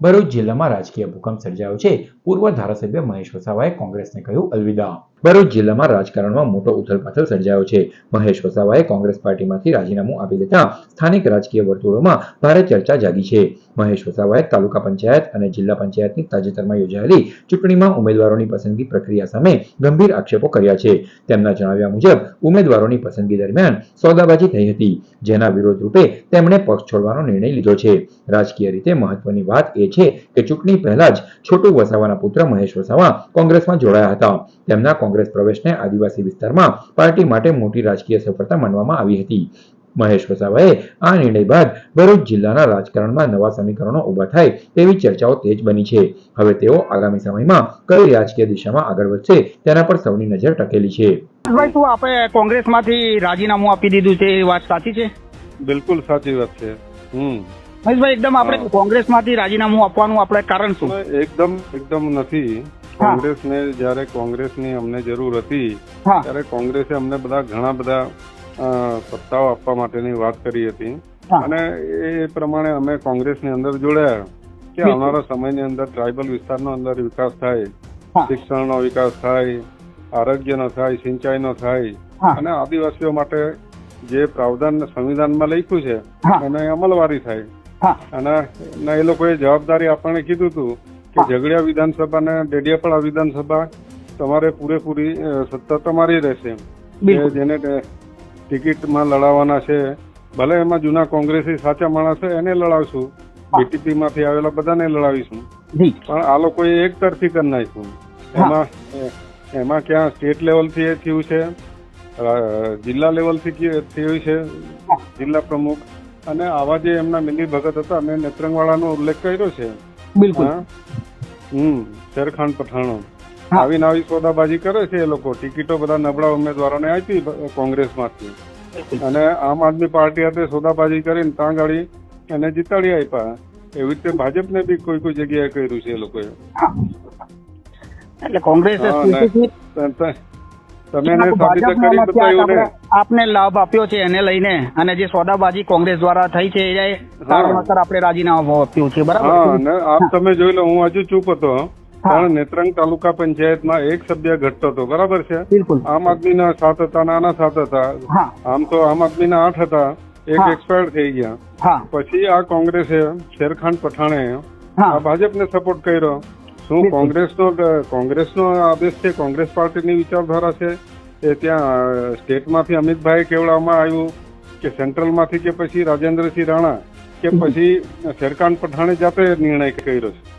ભરૂચ જિલ્લામાં રાજકીય ભૂકંપ સર્જાયો છે. પૂર્વ ધારાસભ્ય મહેશ વસાવાએ કોંગ્રેસને કહ્યું અલવિદા. ભરૂચ જિલ્લામાં રાજકારણમાં મોટો ઉથલપાથલ સર્જાયો છે. મહેશ વસાવાએ કોંગ્રેસ પાર્ટીમાંથી રાજીનામું આપી દેતા સ્થાનિક રાજકીય વર્તુળોમાં ભારે ચર્ચા જાગી છે. મહેશ વસાવાએ તાલુકા પંચાયત અને જિલ્લા પંચાયતની તાજેતરમાં યોજાયેલી ચૂંટણીમાં ઉમેદવારોની પસંદગી પ્રક્રિયા સામે ગંભીર આક્ષેપો કર્યા છે. તેમના જણાવ્યા મુજબ ઉમેદવારોની પસંદગી દરમિયાન સોદાબાજી થઈ હતી, જેના વિરોધ રૂપે તેમણે પક્ષ છોડવાનો નિર્ણય લીધો છે. રાજકીય રીતે મહત્વની વાત એ છે કે ચૂંટણી પહેલા જ છોટુ વસાવાના પુત્ર મહેશ વસાવા કોંગ્રેસમાં જોડાયા હતા. તેમના કોંગ્રેસ પ્રવેશને આદિવાસી વિસ્તારમાં પાર્ટી માટે મોટી રાજકીય સફળતા માનવામાં આવી હતી. મહેશ વસાવાએ આ નિર્ણય બાદ ભરૂચ જિલ્લાના રાજકારણમાં નવા સમીકરણો ઊભા થાય તેવી ચર્ચાઓ તેજ બની છે. હવે તેઓ આગામી સમયમાં કઈ રાજકીય દિશામાં આગળ વધશે તેના પર સૌની નજર ટકેલી છે. શું આપણે કોંગ્રેસમાંથી રાજીનામું આપી દીધું છે, એ વાત સાચી છે? બિલકુલ સાચી વાત છે. મહેશભાઈ, એકદમ આપણે કોંગ્રેસમાંથી રાજીનામું આપવાનું આપણે કારણ શું? એકદમ નથી. કોંગ્રેસને જયારે કોંગ્રેસની અમને જરૂર હતી ત્યારે કોંગ્રેસે અમને ઘણા બધા સત્તાઓ આપવા માટેની વાત કરી હતી અને એ પ્રમાણે અમે કોંગ્રેસની અંદર જોડાયા કે આવનારા સમયની અંદર ટ્રાઇબલ વિસ્તારનો અંદર વિકાસ થાય, શિક્ષણનો વિકાસ થાય, આરોગ્યનો થાય, સિંચાઈનો થાય અને આદિવાસીઓ માટે જે પ્રાવધાન સંવિધાનમાં લખ્યું છે એને અમલવારી થાય. અને એ લોકોએ જવાબદારી આપણને કીધું હતું કે ઝઘડિયા વિધાનસભા અને ડેડિયાપાડા વિધાનસભા તમારે પૂરેપૂરી સત્તા તમારી રહેશે. જેને ટિકિટમાં લડાવવાના છે, ભલે એમાં જૂના કોંગ્રેસી સાચા માણસ છે એને લડાવશું, બીટીપી માંથી આવેલા બધાને લડાવીશું, પણ આ લોકોએ એક તરફી કરી નાખ્યું. એમાં ક્યાં સ્ટેટ લેવલથી એ થયું છે, જિલ્લા લેવલથી થયું છે, જિલ્લા પ્રમુખ અને આવા જે એમના મિલી ભગત હતા, અમે નેત્રંગવાળાનો ઉલ્લેખ કર્યો છે. બિલકુલ. શેરખાન પઠાણો આવીને આવી સોદાબાજી કરે છે. એ લોકો ટિકિટો બધા નબળા ઉમેદવારોને આપી કોંગ્રેસમાંથી અને આમ આદમી પાર્ટી સાથે સોદાબાજી કરીને ત્યાં ગાડી એને જીતાડી આપ્યા. એવી રીતે ભાજપને બી કોઈ જગ્યાએ કર્યું છે એ લોકોએ. એટલે કોંગ્રેસે આપને લાભ આપ્યો છે એને લઈને, અને જે સોદાબાજી કોંગ્રેસ દ્વારા થઈ છે એ કારણોસર આપણે રાજીનામું આપ્યું છે. બરાબર. આપ તમે જોઈ લો, હું હજુ ચૂપ હતો પણ નેત્રંગ તાલુકા પંચાયતમાં એક સભ્ય ઘટતો હતો. બરાબર છે. આમ આદમીના 7 હતા, નાના 7 હતા. આમ તો આમ આદમીના 8 હતા, એક એક્સપાયર થઈ ગયા. પછી આ કોંગ્રેસે શેરખાન પઠાણે આ ભાજપને સપોર્ટ કર્યો. શું કોંગ્રેસનો આદેશ છે, કોંગ્રેસ પાર્ટીની વિચારધારા છે એ ત્યાં સ્ટેટમાંથી અમિતભાઈ કેવડાવવામાં આવ્યું કે સેન્ટ્રલમાંથી કે પછી રાજેન્દ્રસિંહ રાણા કે પછી શેરખાન પઠાણે જાતે નિર્ણય કર્યો છે?